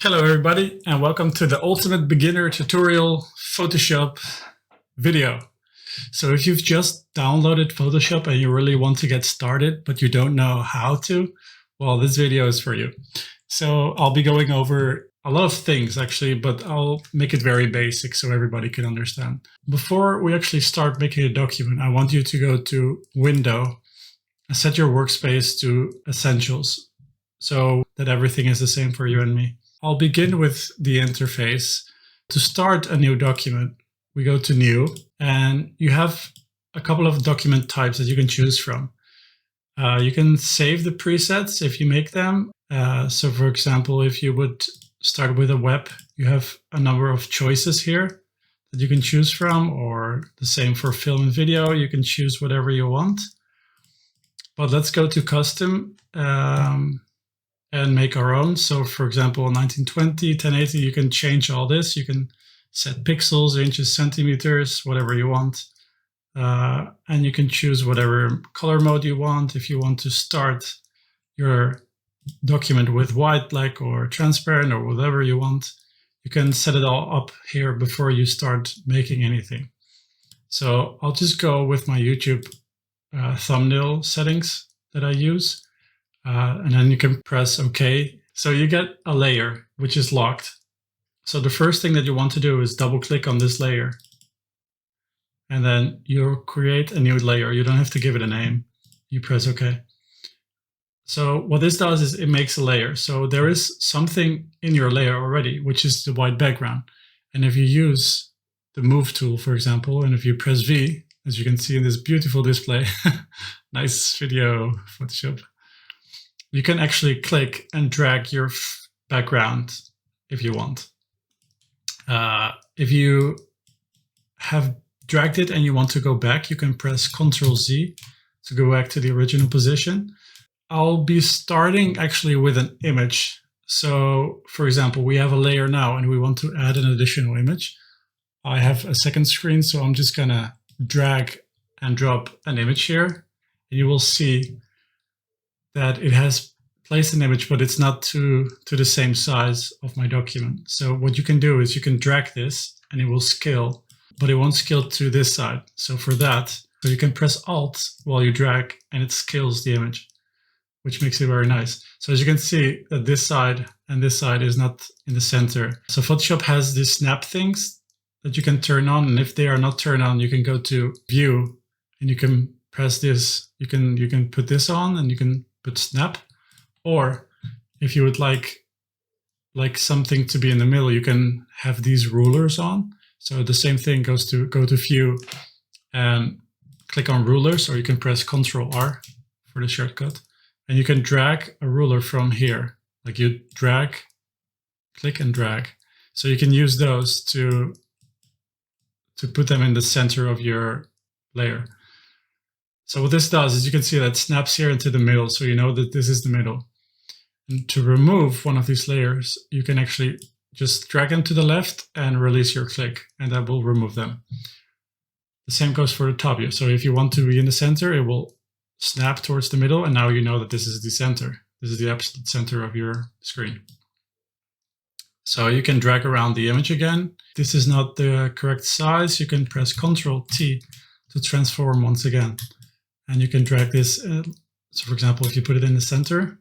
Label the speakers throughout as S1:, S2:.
S1: Hello everybody, and welcome to the Ultimate Beginner Tutorial Photoshop video. So if you've just downloaded Photoshop and you really want to get started, but you don't know how to, well, this video is for you. So I'll be going over a lot of things actually, but I'll make it very basic so everybody can understand. Before we actually start making a document, I want you to go to Window and set your workspace to Essentials so that everything is the same for you and me. I'll begin with the interface. To start a new document, we go to New, and you have a couple of document types that you can choose from. You can save the presets if you make them. So for example, if you would start with a web, you have a number of choices here that you can choose from, or the same for film and video. You can choose whatever you want. But let's go to custom and make our own. So for example, 1920, 1080, you can change all this. You can set pixels, inches, centimeters, whatever you want. And you can choose whatever color mode you want. If you want to start your document with white, black, or transparent, or whatever you want, you can set it all up here before you start making anything. So I'll just go with my YouTube thumbnail settings that I use. And then you can press OK. So you get a layer which is locked. So the first thing that you want to do is double click on this layer. And then you'll create a new layer. You don't have to give it a name. You press OK. So what this does is it makes a layer. So there is something in your layer already, which is the white background. And if you use the Move tool, for example, and if you press V, as you can see in this beautiful display, nice video, Photoshop, you can actually click and drag your background if you want. If you have dragged it and you want to go back, you can press Ctrl-Z to go back to the original position. I'll be starting actually with an image. So for example, we have a layer now and we want to add an additional image. I have a second screen, so I'm just gonna drag and drop an image here. And you will see that it has placed an image, but it's not to the same size of my document. So what you can do is you can drag this and it will scale, but it won't scale to this side. So for that, so you can press Alt while you drag and it scales the image, which makes it very nice. So as you can see that this side and this side is not in the center. So Photoshop has these snap things that you can turn on. And if they are not turned on, you can go to View and you can press this. You can put this on and you can put snap. Or if you would like something to be in the middle, you can have these rulers on. So the same thing go to View and click on rulers, or you can press Ctrl-R for the shortcut. And you can drag a ruler from here. Like you drag, click and drag. So you can use those to put them in the center of your layer. So what this does is you can see that it snaps here into the middle, so you know that this is the middle. And to remove one of these layers, you can actually just drag them to the left and release your click, and that will remove them. The same goes for the top view. So if you want to be in the center, it will snap towards the middle, and now you know that this is the center. This is the absolute center of your screen. So you can drag around the image again. This is not the correct size. You can press Ctrl-T to transform once again. And you can drag this. So for example, if you put it in the center, and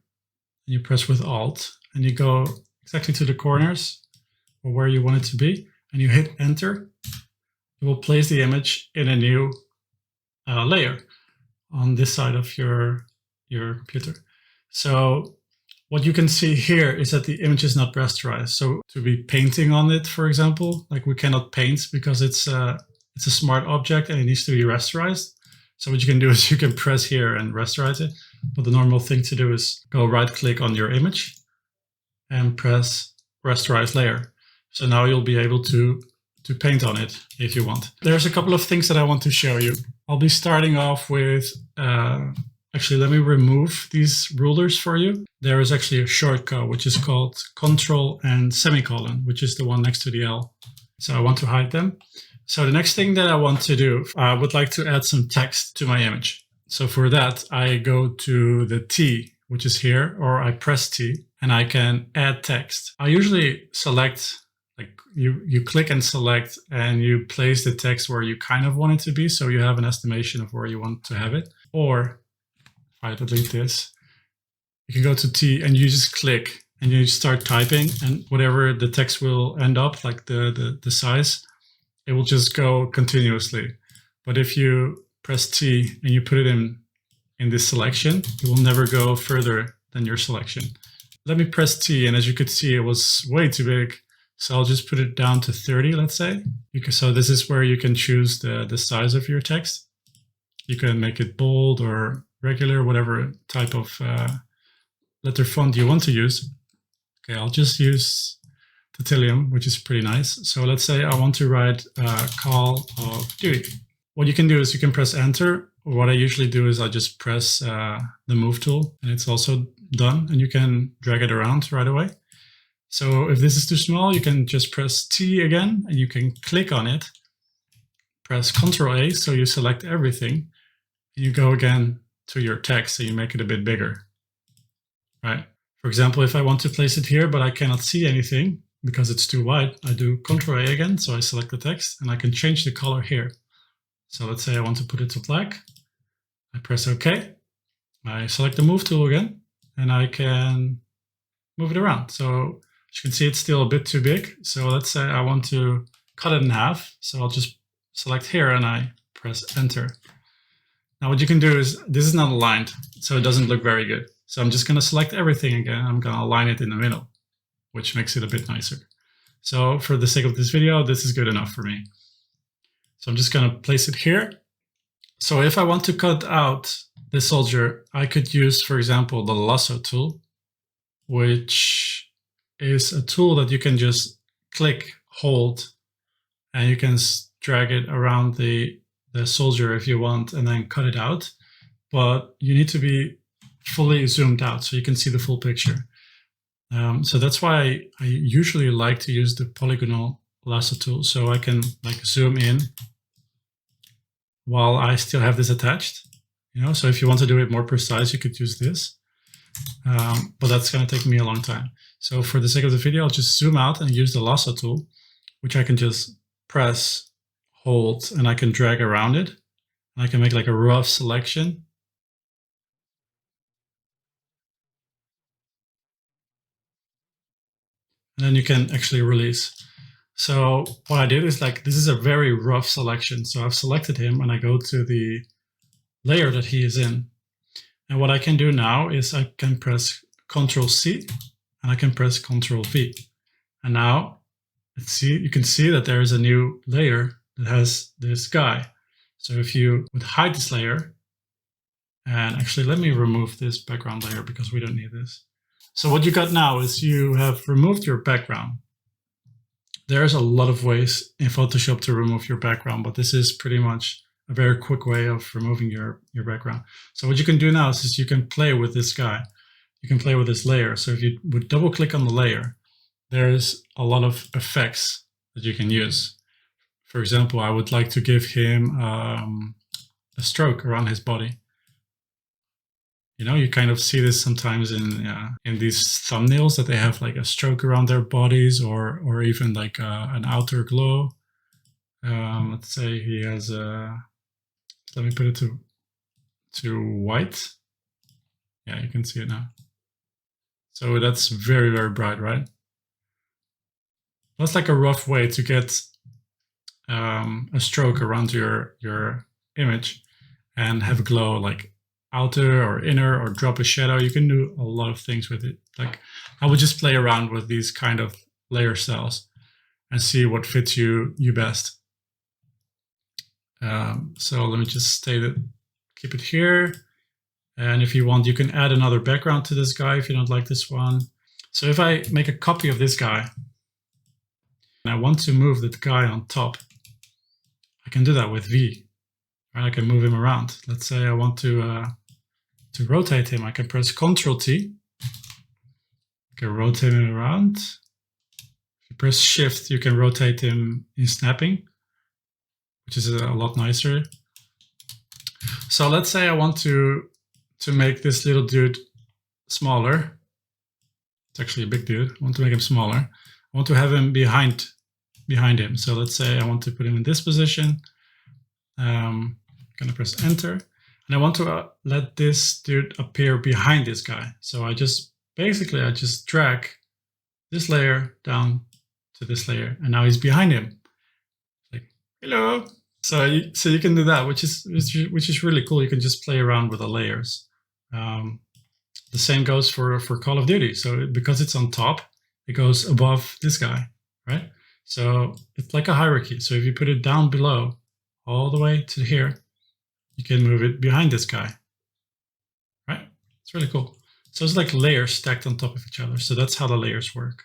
S1: you press with Alt, and you go exactly to the corners or where you want it to be, and you hit Enter, it will place the image in a new layer on this side of your computer. So what you can see here is that the image is not rasterized. So to be painting on it, for example, like we cannot paint because it's a smart object and it needs to be rasterized. So what you can do is you can press here and rasterize it. But the normal thing to do is go right click on your image and press rasterize layer. So now you'll be able to paint on it if you want. There's a couple of things that I want to show you. I'll be starting off with, actually, let me remove these rulers for you. There is actually a shortcut, which is called Control and semicolon, which is the one next to the L. So I want to hide them. So the next thing that I want to do, I would like to add some text to my image. So for that, I go to the T, which is here, or I press T, and I can add text. I usually select, like you click and select, and you place the text where you kind of want it to be, so you have an estimation of where you want to have it. Or if I delete this, you can go to T and you just click and you start typing, and whatever the text will end up, like the size, it will just go continuously. But if you press T and you put it in this selection, it will never go further than your selection. Let me press T, and as you could see, it was way too big. So I'll just put it down to 30, let's say. So this is where you can choose the size of your text. You can make it bold or regular, whatever type of letter font you want to use. Okay, I'll just use Titanium, which is pretty nice. So let's say I want to write Call of Duty. What you can do is you can press Enter. What I usually do is I just press the Move tool, and it's also done, and you can drag it around right away. So if this is too small, you can just press T again, and you can click on it, press Ctrl A, so you select everything, and you go again to your text, so you make it a bit bigger, right? For example, if I want to place it here, but I cannot see anything because it's too wide, I do Ctrl A again, so I select the text, and I can change the color here. So let's say I want to put it to black. I press OK. I select the Move tool again, and I can move it around. So as you can see, it's still a bit too big. So let's say I want to cut it in half. So I'll just select here and I press Enter. Now what you can do is, this is not aligned, so it doesn't look very good. So I'm just going to select everything again. I'm going to align it in the middle, which makes it a bit nicer. So for the sake of this video, this is good enough for me. So I'm just going to place it here. So if I want to cut out the soldier, I could use, for example, the lasso tool, which is a tool that you can just click, hold, and you can drag it around the soldier if you want, and then cut it out. But you need to be fully zoomed out so you can see the full picture. So that's why I usually like to use the polygonal lasso tool, so I can like zoom in while I still have this attached. So if you want to do it more precise, you could use this, but that's going to take me a long time. So for the sake of the video, I'll just zoom out and use the lasso tool, which I can just press, hold, and I can drag around it. And I can make like a rough selection. And then you can actually release. So what I did is, like, this is a very rough selection. So I've selected him and I go to the layer that he is in. And what I can do now is I can press Ctrl C and I can press Ctrl V. And now you can see that there is a new layer that has this guy. So if you would hide this layer, and actually let me remove this background layer because we don't need this. So what you got now is you have removed your background. There's a lot of ways in Photoshop to remove your background, but this is pretty much a very quick way of removing your background. So what you can do now is you can play with this guy. You can play with this layer. So if you would double click on the layer, there's a lot of effects that you can use. For example, I would like to give him a stroke around his body. You kind of see this sometimes in these thumbnails that they have like a stroke around their bodies, or even like an outer glow. Let's say he has let me put it to white. Yeah, you can see it now. So that's very, very bright, right? That's like a rough way to get a stroke around your image and have a glow, like outer or inner, or drop a shadow. You can do a lot of things with it. Like, I would just play around with these kind of layer styles and see what fits you best. So let me just keep it here. And if you want, you can add another background to this guy if you don't like this one. So if I make a copy of this guy and I want to move the guy on top, I can do that with V. Right? I can move him around. Let's say I want to rotate him. I can press Ctrl T. I can rotate him around. If you press Shift, you can rotate him in snapping, which is a lot nicer. So let's say I want to make this little dude smaller. It's actually a big dude. I want to make him smaller. I want to have him behind him. So let's say I want to put him in this position. I'm gonna press enter, and I want to let this dude appear behind this guy. So I just drag this layer down to this layer, and now he's behind him. Like, hello. So you can do that, which is really cool. You can just play around with the layers. The same goes for Call of Duty. So because it's on top, it goes above this guy, right? So it's like a hierarchy. So if you put it down below, all the way to here, you can move it behind this guy, right? It's really cool. So it's like layers stacked on top of each other. So that's how the layers work.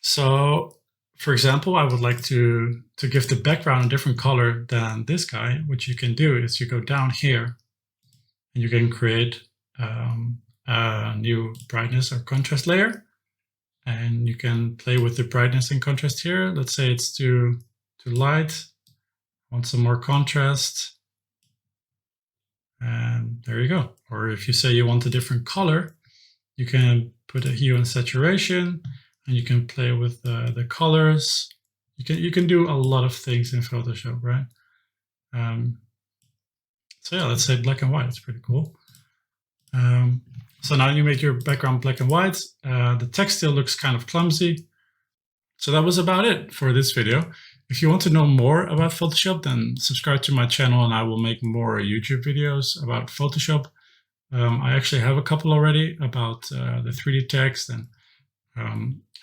S1: So for example, I would like to give the background a different color than this guy. What you can do is you go down here and you can create a new brightness or contrast layer. And you can play with the brightness and contrast here. Let's say it's too light. I want some more contrast. And there you go. Or if you say you want a different color, you can put a hue and saturation, and you can play with the colors. You can do a lot of things in Photoshop, right? So yeah, let's say black and white. It's pretty cool. So now you make your background black and white. The text still looks kind of clumsy. So that was about it for this video. If you want to know more about Photoshop, then subscribe to my channel and I will make more YouTube videos about Photoshop. I actually have a couple already about the 3D text and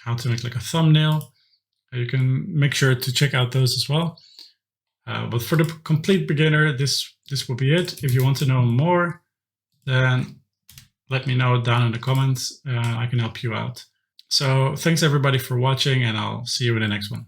S1: how to make like a thumbnail. You can make sure to check out those as well. But for the complete beginner, this will be it. If you want to know more, then let me know down in the comments. I can help you out. So thanks everybody for watching, and I'll see you in the next one.